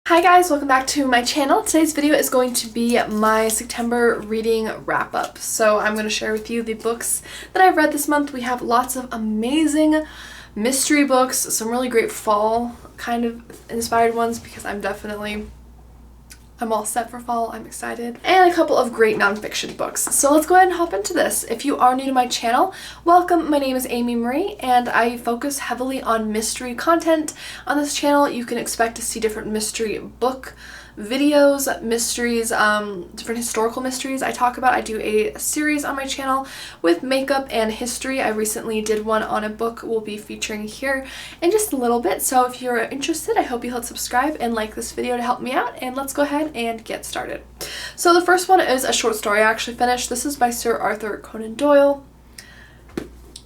Hi guys, welcome back to my channel. Today's video is going to be my September reading wrap-up. So I'm going to share with you the books that I've read this month. We have lots of amazing mystery books, some really great fall kind of inspired ones because I'm all set for fall, I'm excited. And a couple of great nonfiction books. So let's go ahead and hop into this. If you are new to my channel, welcome. My name is Amy Marie and I focus heavily on mystery content. On this channel, you can expect to see different mystery book videos, mysteries, different historical mysteries I talk about. I do a series on my channel with makeup and history. I recently did one on a book we'll be featuring here in just a little bit. So if you're interested, I hope you hit subscribe and like this video to help me out, and let's go ahead and get started. So the first one is a short story I actually finished. This is by Sir Arthur Conan Doyle.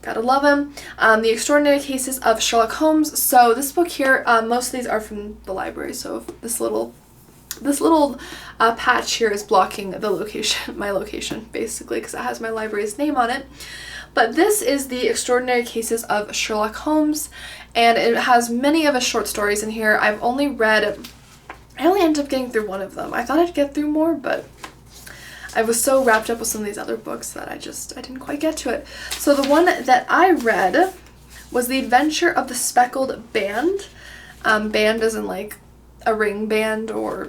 Gotta love him. The Extraordinary Cases of Sherlock Holmes. So this book here, most of these are from the library, so this little patch here is blocking the location, my location basically, because it has my library's name on it. But this is the Extraordinary Cases of Sherlock Holmes, and it has many of his short stories in here. I only ended up getting through one of them. I thought I'd get through more, but I was so wrapped up with some of these other books that I didn't quite get to it. So the one that I read was The Adventure of the Speckled Band. Band as in like a ring band or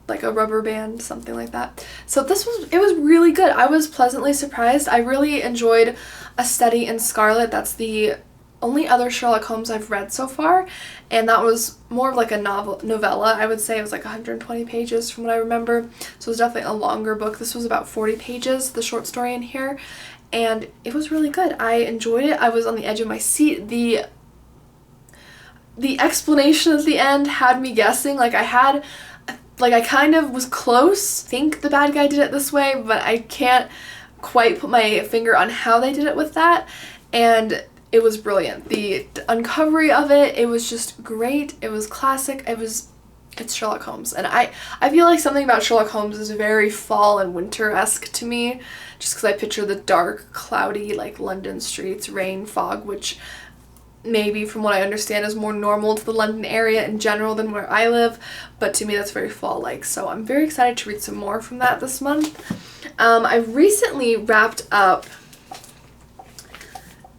like a rubber band, something like that. So it was really good. I was pleasantly surprised. I really enjoyed A Study in Scarlet. That's the only other Sherlock Holmes I've read so far, and that was more of like a novella. I would say it was like 120 pages from what I remember, so it was definitely a longer book. This was about 40 pages, the short story in here, and it was really good. I enjoyed it. I was on the edge of my seat. The explanation at the end had me guessing. I kind of was close. I think the bad guy did it this way, but I can't quite put my finger on how they did it with that, and it was brilliant. The uncovery of it was just great. It was classic. It's Sherlock Holmes, and I feel like something about Sherlock Holmes is very fall and winter-esque to me, just because I picture the dark, cloudy, like London streets, rain, fog, which maybe from what I understand is more normal to the London area in general than where I live, but to me that's very fall-like, so I'm very excited to read some more from that this month. I recently wrapped up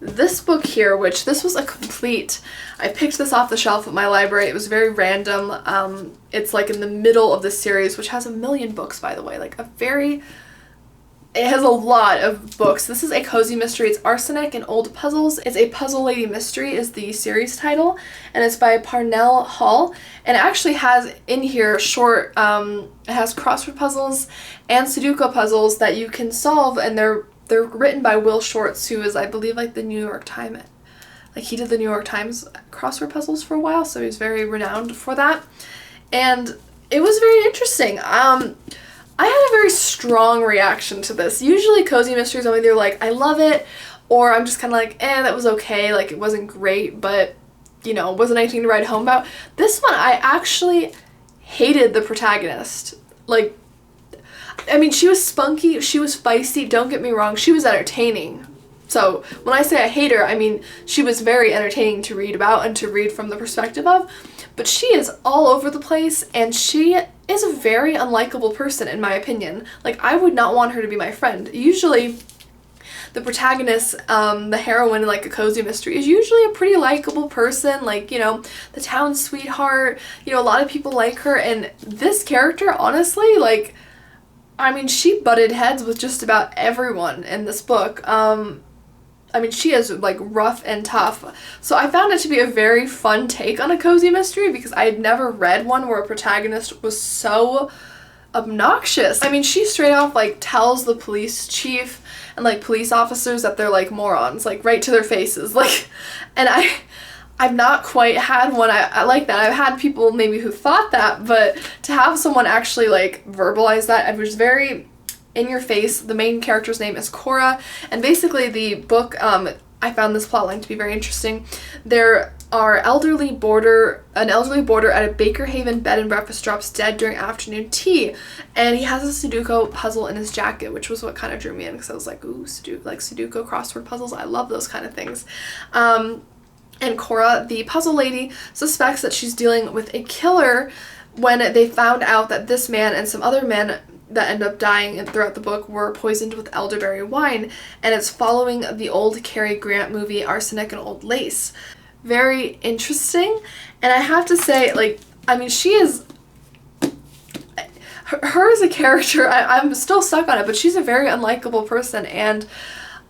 this book here, which this was I picked this off the shelf at my library. It was very random. It's like in the middle of the series, which has a million books, by the way, it has a lot of books. This is a cozy mystery. It's Arsenic and Old Puzzles. It's a Puzzle Lady Mystery is the series title, and it's by Parnell Hall, and it actually has in here it has crossword puzzles and Sudoku puzzles that you can solve, and they're written by Will Shortz, who is, I believe, like the New York Times. Like, he did the New York Times crossword puzzles for a while, so he's very renowned for that. And it was very interesting. I had a very strong reaction to this. Usually cozy mysteries, I'm either like, I love it, or I'm just kind of like, that was okay, like it wasn't great, but you know, wasn't anything to write home about. This one, I actually hated the protagonist. Like, I mean, she was spunky, she was feisty, don't get me wrong, she was entertaining. So when I say I hate her, I mean she was very entertaining to read about and to read from the perspective of, but she is all over the place, and she is a very unlikable person in my opinion. Like, I would not want her to be my friend. Usually the protagonist, the heroine in like a cozy mystery, is usually a pretty likable person, like, you know, the town sweetheart, you know, a lot of people like her, and this character, honestly, like, I mean, she butted heads with just about everyone in this book. I mean, she is like rough and tough. So I found it to be a very fun take on a cozy mystery because I had never read one where a protagonist was so obnoxious. I mean, she straight off like tells the police chief and like police officers that they're like morons, like right to their faces. Like, and I've not quite had one I like that. I've had people maybe who thought that, but to have someone actually like verbalize that, I was very in your face. The main character's name is Cora, and basically the book, I found this plotline to be very interesting. There are an elderly boarder at a Baker Haven bed and breakfast drops dead during afternoon tea, and he has a Sudoku puzzle in his jacket, which was what kind of drew me in, because I was like, ooh, Sudoku crossword puzzles, I love those kind of things. And Cora, the puzzle lady, suspects that she's dealing with a killer when they found out that this man and some other men that end up dying throughout the book were poisoned with elderberry wine, and it's following the old Cary Grant movie Arsenic and Old Lace. Very interesting, and I have to say, like, I mean, she is, her as a character, I'm still stuck on it, but she's a very unlikable person, and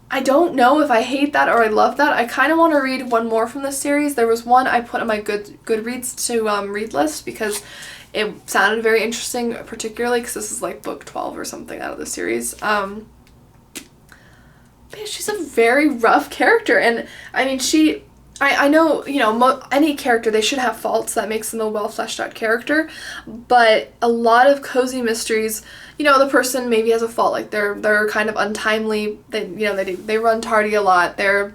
I don't know if I hate that or I love that. I kind of want to read one more from this series. There was one I put on my Goodreads to read list because it sounded very interesting, particularly because this is like book 12 or something out of the series. But yeah, she's a very rough character, and I mean, I know, you know, any character, they should have faults. That makes them a well fleshed out character, but a lot of cozy mysteries, you know, the person maybe has a fault, like they're kind of untimely, they run tardy a lot, they're,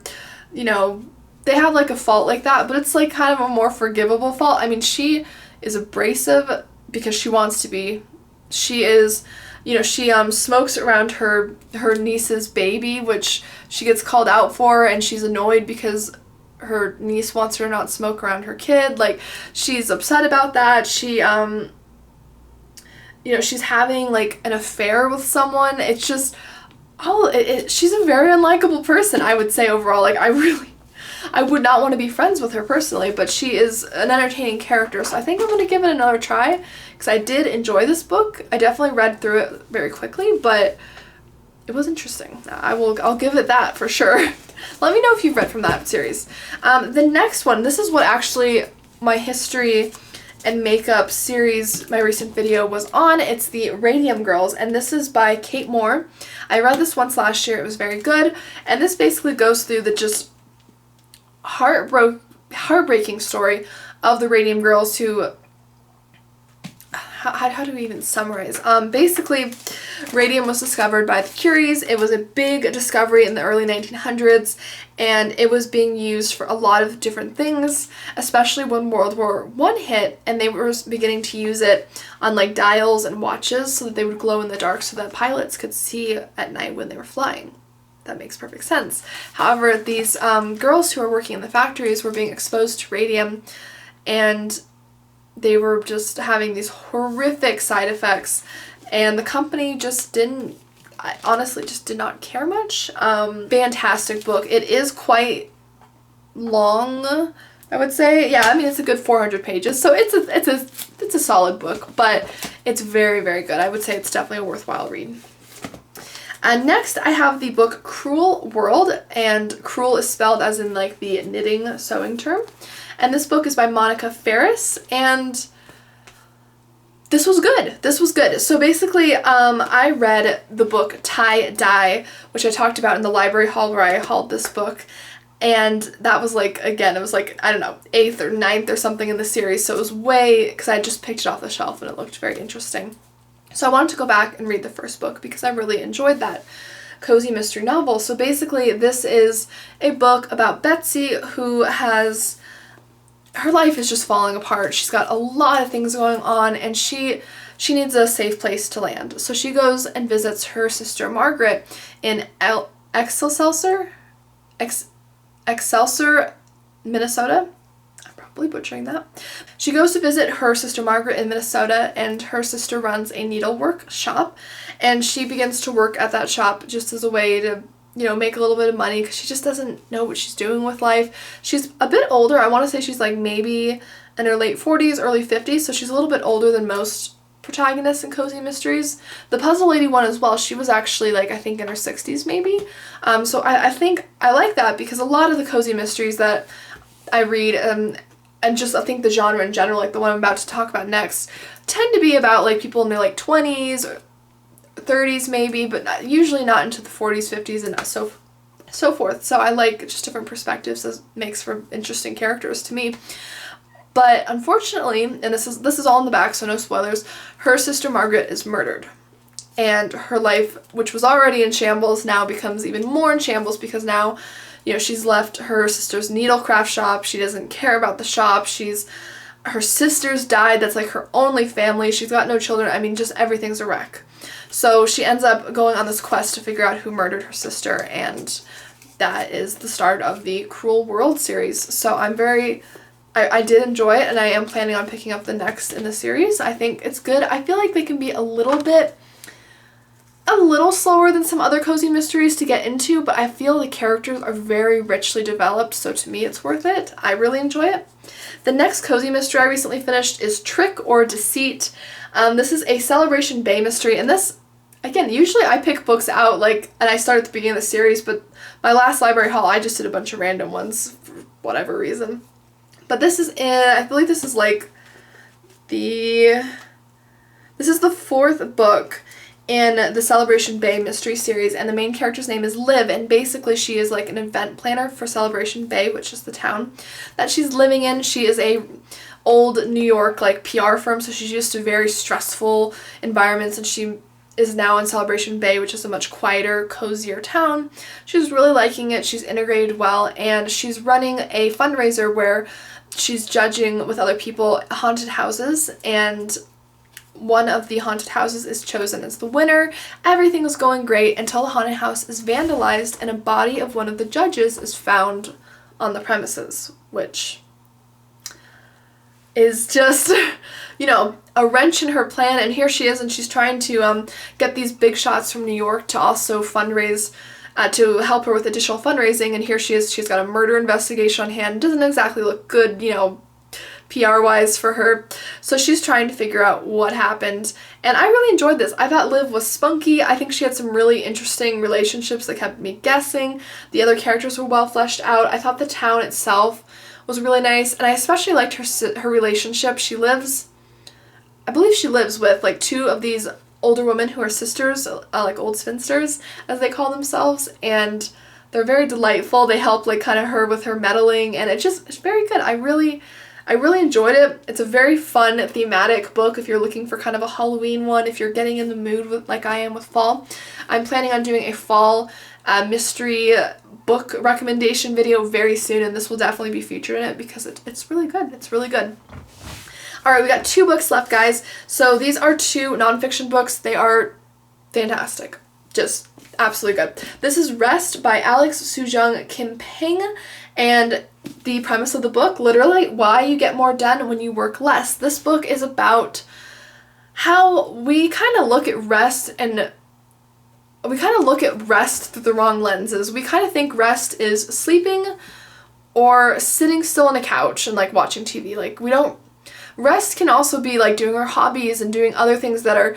you know, they have like a fault like that, but it's like kind of a more forgivable fault. I mean, she is abrasive because she wants to be. She is, you know, she smokes around her niece's baby, which she gets called out for, and she's annoyed because her niece wants her to not smoke around her kid. Like, she's upset about that. She you know, she's having like an affair with someone. It's just she's a very unlikable person, I would say, overall. Like, I would not want to be friends with her personally, but she is an entertaining character, so I think I'm going to give it another try, because I did enjoy this book. I definitely read through it very quickly, but it was interesting. I'll give it that for sure. Let me know if you've read from that series. The next one, this is what actually my history and makeup series, my recent video, was on. It's the Radium Girls, and this is by Kate Moore. I read this once last year. It was very good, and this basically goes through the just heartbreaking story of the Radium Girls, who, how do we even summarize? Basically, radium was discovered by the Curies. It was a big discovery in the early 1900s, and it was being used for a lot of different things, especially when World War I hit, and they were beginning to use it on like dials and watches so that they would glow in the dark so that pilots could see at night when they were flying. That makes perfect sense. However, these girls who were working in the factories were being exposed to radium, and they were just having these horrific side effects, and the company just honestly just did not care much. Fantastic book. It is quite long, I would say. Yeah, I mean, it's a good 400 pages, so it's a solid book, but it's very, very good. I would say it's definitely a worthwhile read. And next I have the book Crewel World, and Crewel is spelled as in like the knitting sewing term. And this book is by Monica Ferris, and this was good. This was good. So basically, I read the book Tie Dye, which I talked about in the library haul where I hauled this book, and that was like, again, it was like, I don't know, 8th or 9th or something in the series, so it was because I just picked it off the shelf and it looked very interesting. So I wanted to go back and read the first book because I really enjoyed that cozy mystery novel. So basically, this is a book about Betsy, who has, her life is just falling apart. She's got a lot of things going on, and she needs a safe place to land. So she goes and visits her sister Margaret in Excelsior, Minnesota. I'm probably butchering that. She goes to visit her sister Margaret in Minnesota, and her sister runs a needlework shop, and she begins to work at that shop just as a way to, you know, make a little bit of money, because she just doesn't know what she's doing with life. She's a bit older. I want to say she's like maybe in her late 40s, early 50s, so she's a little bit older than most protagonists in cozy mysteries. The Puzzle Lady one as well, she was actually like, I think in her 60s maybe. So I think I like that, because a lot of the cozy mysteries that I read, and just I think the genre in general, like the one I'm about to talk about next, tend to be about like people in their like 20s or 30s maybe, but usually not into the 40s, 50s, and so forth. So I like just different perspectives. As makes for interesting characters to me. But unfortunately, and this is all in the back, so no spoilers, her sister Margaret is murdered. And her life, which was already in shambles, now becomes even more in shambles, because now, you know, she's left her sister's needlecraft shop. She doesn't care about the shop. Her sister's died. That's like her only family. She's got no children. I mean, just everything's a wreck. So she ends up going on this quest to figure out who murdered her sister, and that is the start of the Crewel World series. So I'm very I did enjoy it, and I am planning on picking up the next in the series. I think it's good. I feel like they can be a little slower than some other cozy mysteries to get into, but I feel the characters are very richly developed, so to me it's worth it. I really enjoy it. The next cozy mystery I recently finished is Trick or Deceit. This is a Celebration Bay mystery, and this, again, usually I pick books out, like, and I start at the beginning of the series, but my last library haul, I just did a bunch of random ones for whatever reason. But this is I believe this is like this is the 4th book in the Celebration Bay mystery series, and the main character's name is Liv, and basically she is like an event planner for Celebration Bay, which is the town that she's living in. She is a old New York like PR firm, so she's used to very stressful environments, and she is now in Celebration Bay, which is a much quieter, cozier town. She's really liking it. She's integrated well, and she's running a fundraiser where she's judging with other people haunted houses, and one of the haunted houses is chosen as the winner. Everything is going great until the haunted house is vandalized and a body of one of the judges is found on the premises, which is just, you know, a wrench in her plan. And here she is, and she's trying to get these big shots from New York to also fundraise, to help her with additional fundraising. And here she is, she's got a murder investigation on hand. Doesn't exactly look good, you know, PR-wise for her. So she's trying to figure out what happened. And I really enjoyed this. I thought Liv was spunky. I think she had some really interesting relationships that kept me guessing. The other characters were well fleshed out. I thought the town itself was really nice. And I especially liked her relationship. I believe she lives with like 2 of these older women who are sisters, like old spinsters, as they call themselves. And they're very delightful. They help like kind of her with her meddling, and it's very good. I really enjoyed it. It's a very fun thematic book if you're looking for kind of a Halloween one, if you're getting in the mood with, like I am with fall. I'm planning on doing a fall mystery book recommendation video very soon, and this will definitely be featured in it because it's really good. It's really good. Alright, we got 2 books left, guys. So these are 2 nonfiction books. They are fantastic. Just absolutely good. This is Rest by Alex Soojung-Kim, and the premise of the book, literally, why you get more done when you work less. This book is about how we kind of look at rest, and we kind of look at rest through the wrong lenses. We kind of think rest is sleeping or sitting still on a couch and like watching TV. Like, we don't, rest can also be like doing our hobbies and doing other things that are,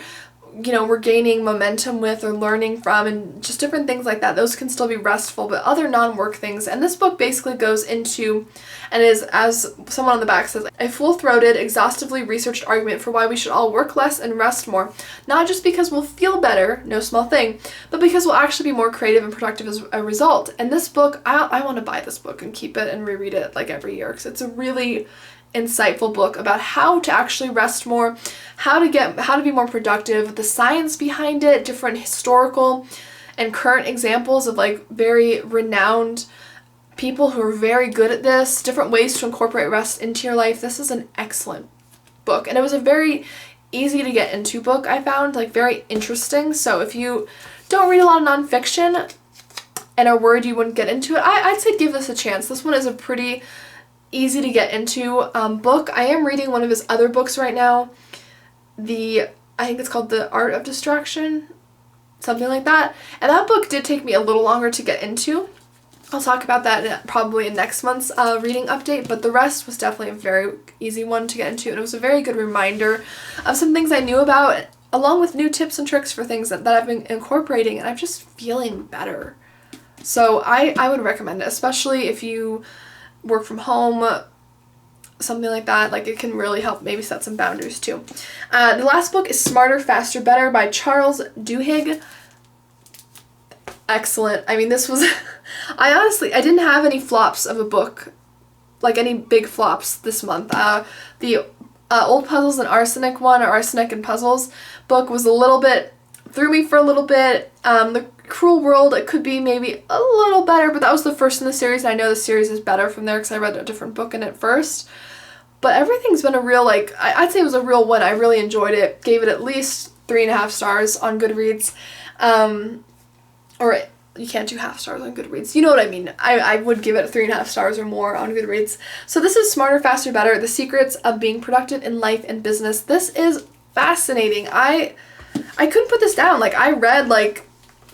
you know, we're gaining momentum with or learning from, and just different things like that. Those can still be restful, but other non-work things. And this book basically goes into, and is, as someone on the back says, a full-throated, exhaustively researched argument for why we should all work less and rest more. Not just because we'll feel better, no small thing, but because we'll actually be more creative and productive as a result. And this book, I want to buy this book and keep it and reread it like every year, because it's a really insightful book about how to actually rest more, how to be more productive, the science behind it, different historical and current examples of like very renowned people who are very good at this, different ways to incorporate rest into your life. This is an excellent book, and it was a very easy to get into book, I found, like very interesting. So if you don't read a lot of nonfiction and are worried you wouldn't get into it, I'd say give this a chance. This one is a pretty easy to get into book. I am reading one of his other books right now. I think it's called The Art of Distraction, something like that. And that book did take me a little longer to get into. I'll talk about that probably in next month's reading update, but the rest was definitely a very easy one to get into, and it was a very good reminder of some things I knew about, along with new tips and tricks for things that I've been incorporating, and I'm just feeling better. So I would recommend it, especially if you work from home, something like that. Like, it can really help maybe set some boundaries too. The last book is Smarter, Faster, Better by Charles Duhigg. Excellent. I mean, this was I didn't have any flops of a book, like any big flops this month. The Old Puzzles and Arsenic one, or Arsenic and Puzzles book, was a little bit, threw me for a little bit. The Crewel World, it could be maybe a little better, but that was the first in the series, and I know the series is better from there because I read a different book in it first. But everything's been a real, like, I'd say it was a real win. I really enjoyed it. Gave it at least 3.5 stars on Goodreads. you can't do half stars on Goodreads. You know what I mean. I would give it 3.5 stars or more on Goodreads. So this is Smarter, Faster, Better, The Secrets of Being Productive in Life and Business. This is fascinating. I couldn't put this down. Like, I read, like,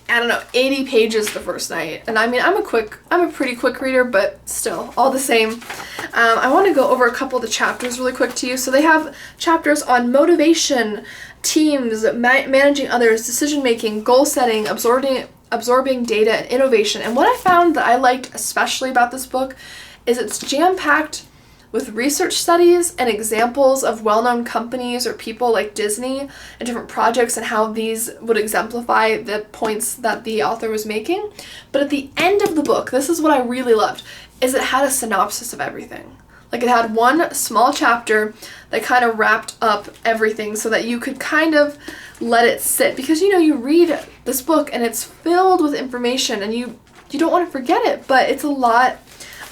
I don't know, 80 pages the first night. And I mean, I'm a pretty quick reader, but still, all the same. I want to go over a couple of the chapters really quick to you. So they have chapters on motivation, teams, managing others, decision-making, goal setting, absorbing data, and innovation. And what I found that I liked especially about this book is it's jam-packed with research studies and examples of well-known companies or people like Disney and different projects and how these would exemplify the points that the author was making. But at the end of the book, this is what I really loved, is it had a synopsis of everything. Like, it had one small chapter that kind of wrapped up everything so that you could kind of let it sit. Because, you know, you read this book and it's filled with information and you don't want to forget it, but it's a lot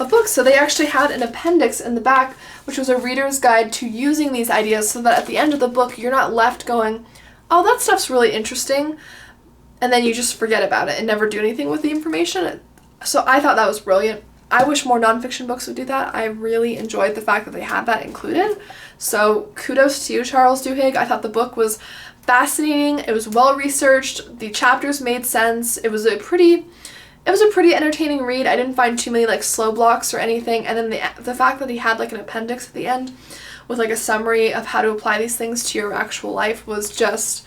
of books. So they actually had an appendix in the back, which was a reader's guide to using these ideas so that at the end of the book, you're not left going, oh, that stuff's really interesting, and then you just forget about it and never do anything with the information. So I thought that was brilliant. I wish more nonfiction books would do that. I really enjoyed the fact that they had that included. So kudos to you, Charles Duhigg. I thought the book was fascinating. It was well researched. The chapters made sense. It was a pretty entertaining read. I didn't find too many like slow blocks or anything. And then the fact that he had like an appendix at the end with like a summary of how to apply these things to your actual life was just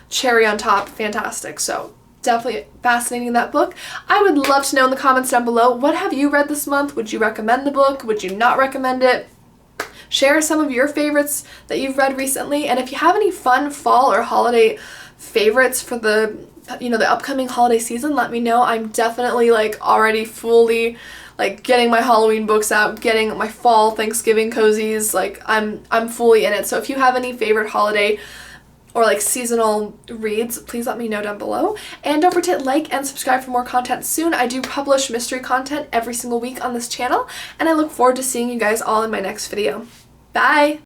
cherry on top. Fantastic. So definitely fascinating, that book. I would love to know in the comments down below, what have you read this month? Would you recommend the book? Would you not recommend it? Share some of your favorites that you've read recently. And if you have any fun fall or holiday favorites for the upcoming holiday season, let me know. I'm definitely like already fully like getting my Halloween books out, getting my fall Thanksgiving cozies. Like I'm fully in it. So if you have any favorite holiday or like seasonal reads, please let me know down below. And don't forget to like and subscribe for more content soon. I do publish mystery content every single week on this channel, and I look forward to seeing you guys all in my next video. Bye!